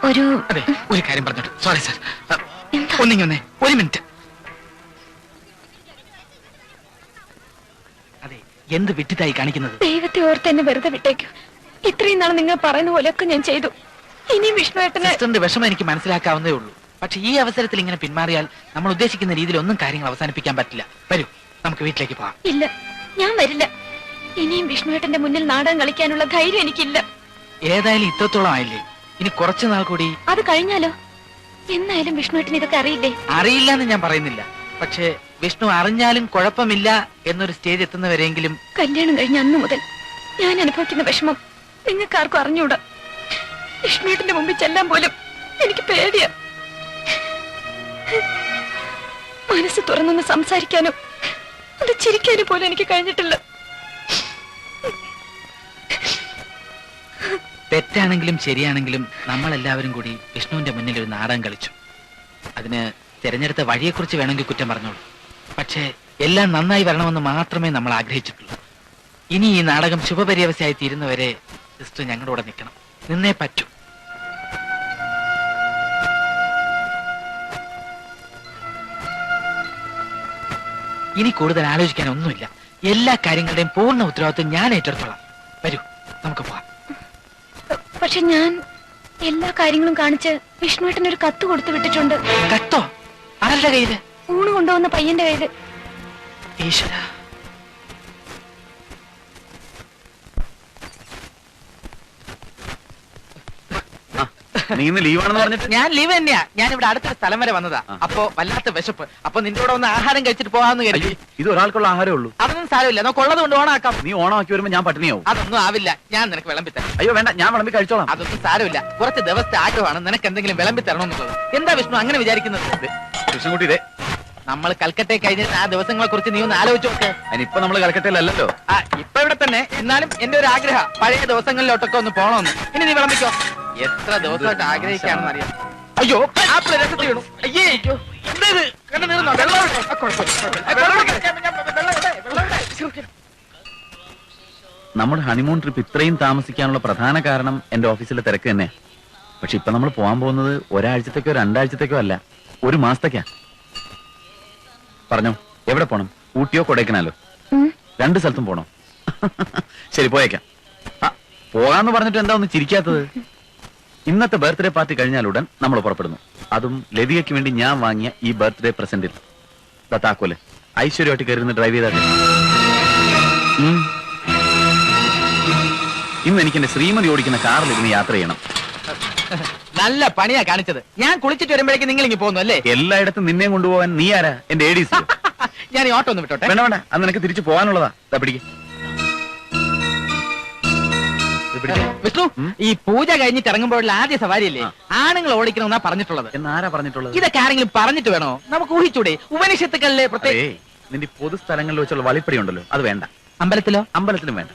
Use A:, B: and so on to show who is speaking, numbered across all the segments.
A: അതെ, ഒരു കാര്യം പറഞ്ഞോട്ടെ. സോറി സാർ, ഒന്നിങ്ങൊന്നേ, ഒരു മിനിറ്റ്. അതെ, എന്ത് വിട്ടിട്ടായി കാണിക്കുന്നത്?
B: ദൈവത്തെ ഓർത്ത് എന്നെ വെറുതെ വിട്ടേക്കൂ. ഇത്രയും നാൾ നിങ്ങൾ പറയുന്ന പോലെയൊക്കെ ഞാൻ ചെയ്തു. ഇനി വിഷ്ണുവേട്ടന്റെ
A: വിഷമം എനിക്ക് മനസ്സിലാക്കാവുന്നേ ഉള്ളൂ. പക്ഷെ ഈ അവസരത്തിൽ ഇങ്ങനെ പിന്മാറിയാൽ നമ്മൾ ഉദ്ദേശിക്കുന്ന രീതിയിൽ ഒന്നും കാര്യങ്ങൾ അവസാനിപ്പിക്കാൻ പറ്റില്ല. വരൂ, നമുക്ക് വീട്ടിലേക്ക് പോവാം.
B: ഇല്ല, ഞാൻ വരില്ല. ഇനിയും വിഷ്ണുവേട്ടന്റെ മുന്നിൽ നാടകം കളിക്കാനുള്ള ധൈര്യം എനിക്കില്ല.
A: ഏതായാലും ഇത്രത്തോളം ആയില്ലേ, ഇനി കുറച്ചു നാൾ കൂടി.
B: അത് കഴിഞ്ഞാലോ? എന്നായാലും വിഷ്ണുവേട്ടന് ഇതൊക്കെ അറിയില്ലേ?
A: അറിയില്ല എന്ന് ഞാൻ പറയുന്നില്ല, പക്ഷേ വിഷ്ണു അറിഞ്ഞാലും കുഴപ്പമില്ല എന്നൊരു സ്റ്റേജ് എത്തുന്നവരെങ്കിലും.
B: കല്യാണം കഴിഞ്ഞ അന്ന് മുതൽ ഞാൻ അനുഭവിക്കുന്ന വിഷമം നിങ്ങൾക്ക് ആർക്കും അറിഞ്ഞൂടാ. വിഷ്ണുവേട്ടന്റെ മുമ്പിൽ ചെല്ലാൻ പോലും എനിക്ക് പേടിയാ. മനസ്സ് തുറന്നൊന്ന് സംസാരിക്കാനോ അത് ചിരിക്കാനും പോലും എനിക്ക് കഴിഞ്ഞിട്ടില്ല.
A: തെറ്റാണെങ്കിലും ശരിയാണെങ്കിലും നമ്മളെല്ലാവരും കൂടി വിഷ്ണുവിന്റെ മുന്നിൽ ഒരു നാടകം കളിച്ചു. അതിന് തിരഞ്ഞെടുത്ത വഴിയെക്കുറിച്ച് വേണമെങ്കിൽ കുറ്റം പറഞ്ഞോളൂ. പക്ഷേ എല്ലാം നന്നായി വരണമെന്ന് മാത്രമേ നമ്മൾ ആഗ്രഹിച്ചിട്ടുള്ളൂ. ഇനി ഈ നാടകം ശുഭപര്യവസായി തീരുന്നവരെ സിസ്റ്റർ ഞങ്ങളുടെ കൂടെ നിൽക്കണം. നിന്നേ പറ്റൂ. ഇനി കൂടുതൽ ആലോചിക്കാൻ ഒന്നുമില്ല. എല്ലാ കാര്യങ്ങളുടെയും പൂർണ്ണ ഉത്തരവാദിത്വം ഞാൻ ഏറ്റെടുത്തോളാം. വരൂ, നമുക്ക് പോവാം.
B: പക്ഷെ ഞാൻ എല്ലാ കാര്യങ്ങളും കാണിച്ച് വിഷ്ണുവേട്ടനൊരു കത്ത് കൊടുത്തു വിട്ടിട്ടുണ്ട്.
A: കത്തോ? ആരുടെ കയ്യില്?
B: ഊണ് കൊണ്ടുവന്ന പയ്യന്റെ കയ്യില്.
A: ഈശ്വര,
C: നീ ഇന്ന് ലീവാണെന്ന് പറഞ്ഞിട്ട്?
A: ഞാൻ ലീവ് തന്നെയാ. ഞാൻ ഇവിടെ അടുത്തൊരു സ്ഥലം വരെ വന്നതാ. അപ്പൊ വല്ലാത്ത വിശപ്പ്. അപ്പൊ നിന്റെ കൂടെ ഒന്ന് ആഹാരം കഴിച്ചിട്ട് പോകാന്ന് കരുതി.
C: ഇത് ഒരാൾക്കുള്ള ആഹാരമേ ഉള്ളൂ.
A: അതൊന്നും സാരമില്ല, നമുക്ക് ഉള്ളത് കൊണ്ട് ഓണാക്കാം.
C: നീ ഓണമാക്കി വരുമ്പോ ഞാൻ പട്ടിണിയാവും.
A: അതൊന്നും ആവില്ല, ഞാൻ നിനക്ക് വിളമ്പി തരാം.
C: അയ്യോ വേണ്ട, ഞാൻ വിളമ്പി കഴിച്ചോളാം.
A: അതൊന്നും സാരമില്ല. കുറച്ച് ദിവസത്തെ ആഗ്രഹമാണ് നിനക്ക് എന്തെങ്കിലും വിളമ്പി തരണമെന്നുള്ളത്. എന്താ വിഷ്ണു അങ്ങനെ വിചാരിക്കുന്നത്?
C: കൃഷ്ണൻകുട്ടി, ഇതേ
A: നമ്മൾ കൽക്കട്ടയിൽ കഴിഞ്ഞ ആ ദിവസങ്ങളെ കുറിച്ച് നീ ഒന്ന് ആലോചിച്ച് നോക്ക്.
C: അതിനിപ്പൊ നമ്മള് കൽക്കട്ടയിലല്ലോ.
A: ഇപ്പൊ ഇവിടെ തന്നെ. എന്നാലും എന്റെ ഒരു ആഗ്രഹം പഴയ ദിവസങ്ങളിലോട്ടൊക്കെ ഒന്ന് പോണമെന്ന്. ഇനി നീ വിളമ്പിക്കോ. എത്ര ദിവസമായിട്ട് ആഗ്രഹിക്കാണെന്ന് അറിയാം. അയ്യോ, ആപ്പിൾ രസത്തിൽ വീണു. അയ്യേ, അയ്യോ, എന്താ ഇത്? കണ്ടു നീർന്നോ? വെള്ളം
C: നമ്മുടെ ഹണിമൂൺ ട്രിപ്പ് ഇത്രയും താമസിക്കാനുള്ള പ്രധാന കാരണം എന്റെ ഓഫീസിലെ തിരക്ക് തന്നെ. പക്ഷെ ഇപ്പൊ നമ്മൾ പോകാൻ പോകുന്നത് ഒരാഴ്ചത്തേക്കോ 2 ആഴ്ചത്തേക്കോ അല്ല, 1 മാസത്തേക്കാ. പറഞ്ഞോ, എവിടെ പോണം? ഊട്ടിയോ കൊടൈക്കനാലോ? 2 സ്ഥലത്തും പോണോ? ശരി, പോയേക്കാം. പോകാന്ന് പറഞ്ഞിട്ട് എന്താ ഒന്ന് ചിരിക്കാത്തത്? ഇന്നത്തെ ബർത്ത്ഡേ പാർട്ടി കഴിഞ്ഞാൽ ഉടൻ നമ്മൾ പുറപ്പെടുന്നു. അതും ലതികയ്ക്ക് വേണ്ടി ഞാൻ വാങ്ങിയ ഈ ബർത്ത്ഡേ പ്രസന്റിൽ. താക്കോല് ഐശ്വര്യമായിട്ട് കയറുന്ന ഡ്രൈവ് ചെയ്താട്ടെ. ഇന്ന് എനിക്ക് എന്റെ ശ്രീമതി ഓടിക്കുന്ന കാറിൽ ഇരുന്ന് യാത്ര ചെയ്യണം.
A: നല്ല പണിയാ കാണിച്ചത്. ഞാൻ കുളിച്ചിട്ട് വരുമ്പോഴേക്കും നിങ്ങൾ ഇങ്ങനെ പോകുന്നു അല്ലേ?
C: എല്ലായിടത്തും നിന്നെയും കൊണ്ടുപോകാൻ നീ ആരാ? എന്റെ ADC.
A: ഞാൻ ഈ ഓട്ടോ ഒന്ന് വിട്ടോട്ടെ.
C: വേണ്ട വേണ്ട, അത് നിനക്ക് തിരിച്ചു പോകാനുള്ളതാ. പിടിക്ക്
A: വിഷ്ണു, ഈ പൂജ കഴിഞ്ഞിട്ട് ഇറങ്ങുമ്പോഴുള്ള ആദ്യ സവാരിയല്ലേ ആണുങ്ങൾ ഓടിക്കണമെന്നാ പറഞ്ഞിട്ടുള്ളത്.
C: എന്നാരാ പറഞ്ഞിട്ടുള്ളത്?
A: ഇതൊക്കെ ആരെങ്കിലും പറഞ്ഞിട്ട് വേണോ? നമുക്ക് ഊഹിച്ചൂടെ? ഉപനിഷത്തുക്കളിലെ പ്രത്യേക
C: നിന്റെ പൊതുസ്ഥലങ്ങളിൽ വെച്ചുള്ള വളിപ്പടി ഉണ്ടല്ലോ, അത് വേണ്ട.
A: അമ്പലത്തിലോ?
C: അമ്പലത്തിലും വേണ്ട.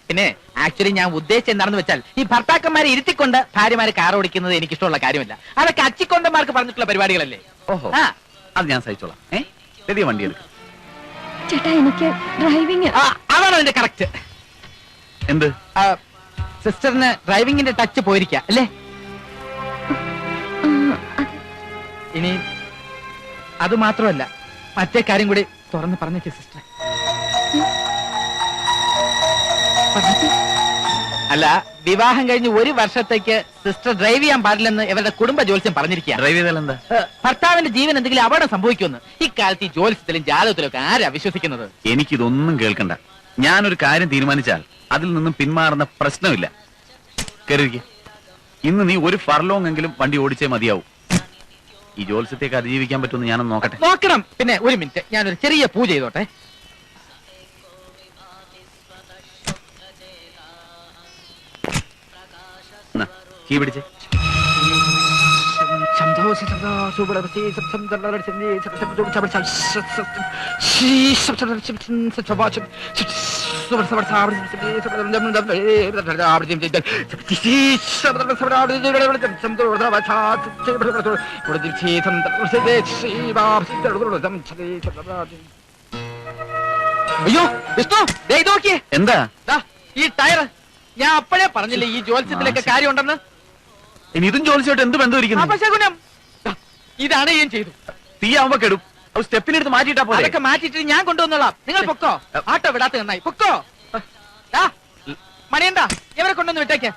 A: പിന്നെ ആക്ച്വലി ഞാൻ ഉദ്ദേശിച്ചത് എന്താണെന്ന് വെച്ചാൽ, ഈ ഭർത്താക്കന്മാരെ ഇരുത്തിക്കൊണ്ട് ഭാര്യമാര് കാർ ഓടിക്കുന്നത് എനിക്ക് ഇഷ്ടമുള്ള കാര്യമല്ല. അതൊക്കെ അച്ചിക്കൊണ്ടന്മാർക്ക് പറഞ്ഞിട്ടുള്ള പരിപാടികളല്ലേ.
C: ഓഹോ, അത് ഞാൻ സഹിച്ചോളാം. വലിയ വണ്ടി എടുക്കും.
B: ചേട്ടാ, എനിക്ക് ഡ്രൈവിംഗ്.
A: അതാണ് അതിന്റെ കറക്റ്റ്.
C: എന്ത്?
A: സിസ്റ്ററിന് ഡ്രൈവിംഗിന്റെ ടച്ച് പോയിരിക്കുക അല്ലേ? ഇനി അത് മാത്രമല്ല, മറ്റേ കാര്യം കൂടി തുറന്ന് പറഞ്ഞേക്ക് സിസ്റ്റർ. അല്ല, വിവാഹം കഴിഞ്ഞ് 1 വർഷത്തേക്ക് സിസ്റ്റർ ഡ്രൈവ് ചെയ്യാൻ പാടില്ലെന്ന് ഇവരുടെ കുടുംബ ജോത്സ്യം പറഞ്ഞിരിക്കുക.
C: ഡ്രൈവ് ചെയ്താൽ എന്താ?
A: ഭർത്താവിന്റെ ജീവൻ എന്തെങ്കിലും അപകടം സംഭവിക്കുമെന്ന്. ഇക്കാലത്ത് ഈ ജോത്സ്യത്തിലും ജാതകത്തിലും ഒക്കെ ആരാ വിശ്വസിക്കുന്നത്?
C: എനിക്കിതൊന്നും കേൾക്കണ്ട. ഞാനൊരു കാര്യം തീരുമാനിച്ചാൽ അതിൽ നിന്നും പിന്മാറുന്ന പ്രശ്നമില്ല. കരുതിക്ക്, ഇന്ന് നീ 1 ഫർലോങ് എങ്കിലും വണ്ടി ഓടിച്ചേ മതിയാവും. ഈ ജോത്സ്യത്തേക്ക് അതിജീവിക്കാൻ പറ്റുമെന്ന് ഞാനൊന്ന് നോക്കട്ടെ.
A: നോക്കണം. പിന്നെ 1 മിനിറ്റ്, ഞാനൊരു ചെറിയ പൂജ ചെയ്തോട്ടെ.
C: കീ പിടിച്ചേ.
A: അയ്യോ വിഷ്ണു, ദേ ഇത് നോക്കിയേ.
C: എന്താ?
A: ഈ ടയർ. ഞാൻ അപ്പോഴേ പറഞ്ഞില്ലേ ഈ ജോത്സ്യത്തിലൊക്കെ കാര്യം ഉണ്ടെന്ന്.
C: ഇനി ഇതും ജോലിച്ചായിട്ട് എന്ത് ബന്ധം ഇരിക്കുന്നു?
A: അപശകുനം. ഇതാണ് ഞാൻ ചെയ്തു.
C: തീ ആവുമ്പോ കെടും. സ്റ്റെപ്പിനെടുത്ത് മാറ്റിയിട്ടാ പോലെ.
A: അതൊക്കെ മാറ്റിയിട്ട് ഞാൻ കൊണ്ടുവന്നോളാം. നിങ്ങൾ പൊക്കോ. ആട്ടോ വിടാത്ത നന്നായി. പൊക്കോ. മണിയണ്ട, ഇവരെ കൊണ്ടൊന്ന് വിട്ടേക്ക്.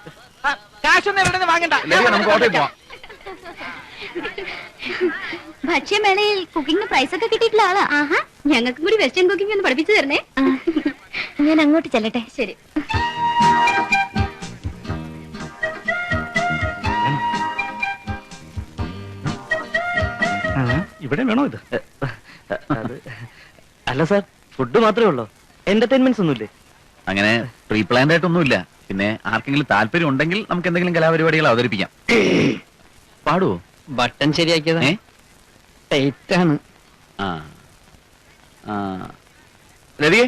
A: കാശൊന്നും എവിടെ നിന്ന് വാങ്ങണ്ട.
C: നമുക്ക് ഓട്ടോയിൽ പോവാം.
B: ഭക്ഷ്യമേളയിൽ കുക്കിംഗ് പ്രൈസ് ഒക്കെ കിട്ടിയിട്ടുള്ള ആളാ. ആഹാ, ഞങ്ങൾക്കും കൂടി വെസ്റ്റേൺ കുക്കിംഗ് ഒന്ന് പഠിപ്പിച്ചു തരണേ. ഞാൻ അങ്ങോട്ട് ചെല്ലട്ടെ. ശരി.
D: ഇവിടെ വേണോ ഇത്? അല്ല സാർ, ഫുഡ് മാത്രമേ ഉള്ളൂ, എന്റർടൈൻമെന്റ്സ് ഒന്നുമില്ലേ?
C: അങ്ങനെ പ്രീ പ്ലാൻഡ് ആയിട്ടൊന്നുമില്ല. പിന്നെ ആർക്കെങ്കിലും താല്പര്യം ഉണ്ടെങ്കിൽ നമുക്ക് എന്തെങ്കിലും കലാപരിപാടികൾ അവതരിപ്പിക്കാം. പാടുവോ?
D: ബട്ടൺ ശരിയാക്കിയത് ടൈറ്റ് ആണ്.
C: രതിയെ,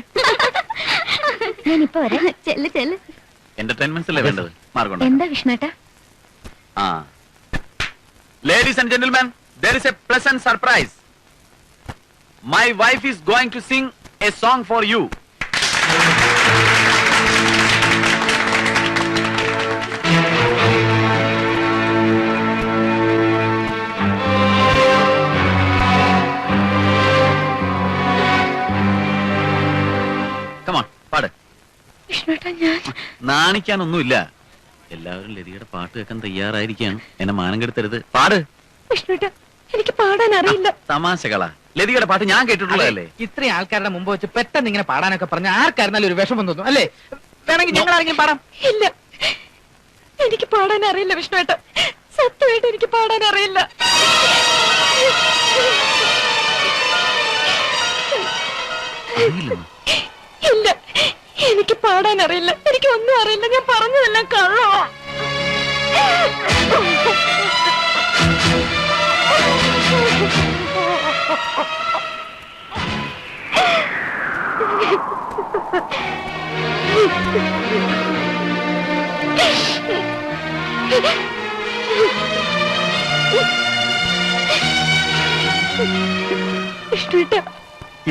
B: ഞാനിപ്പോ വരാം. ചെല്ല് ചെല്ല്.
C: എന്റർടൈൻമെന്റ്സ് അല്ലേ വേണ്ടത്? മാർഗം
B: എന്താ വിഷ്ണുട്ടാ?
C: Ladies and gentlemen, there is a pleasant surprise. My wife is going to sing a song for you. Come on, പാട്.
B: വിഷ്ണുട്ടാ, ഞാൻ
C: നാണിക്കാനൊന്നുമില്ല. എല്ലാവരും ലതിയുടെ പാട്ട് കേൾക്കാൻ തയ്യാറായിരിക്കുകയാണ്. എന്നെ മാനം കെടുത്തരുത്. പാട്.
B: വിഷ്ണുട്ടാ, എനിക്ക് പാടാൻ അറിയില്ല.
C: തമാശകളാ. ലതിയുടെ പാട്ട് ഞാൻ കേട്ടിട്ടുള്ളതല്ലേ?
A: ഇത്രയും ആൾക്കാരുടെ മുമ്പ് വെച്ച് പെട്ടെന്ന് ഇങ്ങനെ പാടാനൊക്കെ പറഞ്ഞ ആർക്കായിരുന്നാലും ഒരു വിഷമം തോന്നും അല്ലേ? വേണമെങ്കിൽ ഞങ്ങൾ ആരെങ്കിലും പാടാം.
B: ഇല്ല, എനിക്ക് പാടാൻ അറിയില്ല വിഷ്ണുട്ടാ. സത്യമായിട്ട് എനിക്ക് പാടാൻ അറിയില്ല.
C: അറിയില്ലെന്നോ?
B: ഇല്ല, എനിക്ക് പാടാൻ അറിയില്ല. എനിക്ക് ഒന്നും അറിയില്ല. ഞാൻ പറഞ്ഞതെല്ലാം കള്ളോ.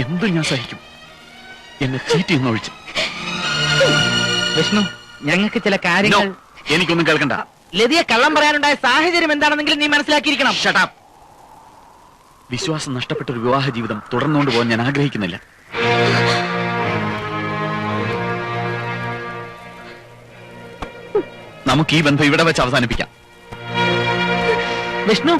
C: എന്തു ഞാൻ സഹിക്കും, എന്നെ ചീറ്റി എന്നൊഴിച്ച്.
A: വിഷ്ണു, ഞങ്ങൾക്ക് ചില കാര്യങ്ങൾ.
C: എനിക്കൊന്നും കേൾക്കണ്ട.
A: ലതിയെ കള്ളം പറയാനുണ്ടായ സാഹചര്യം എന്താണെന്നെങ്കിലും നീ മനസ്സിലാക്കിയിരിക്കണം.
C: Shut up. വിശ്വാസം നഷ്ടപ്പെട്ട ഒരു വിവാഹ ജീവിതം തുടർന്നുകൊണ്ട് പോകാൻ ഞാൻ ആഗ്രഹിക്കുന്നില്ല. നമുക്ക് ഈ ബന്ധം ഇവിടെ വെച്ച് അവസാനിപ്പിക്കാം.
A: വിഷ്ണു,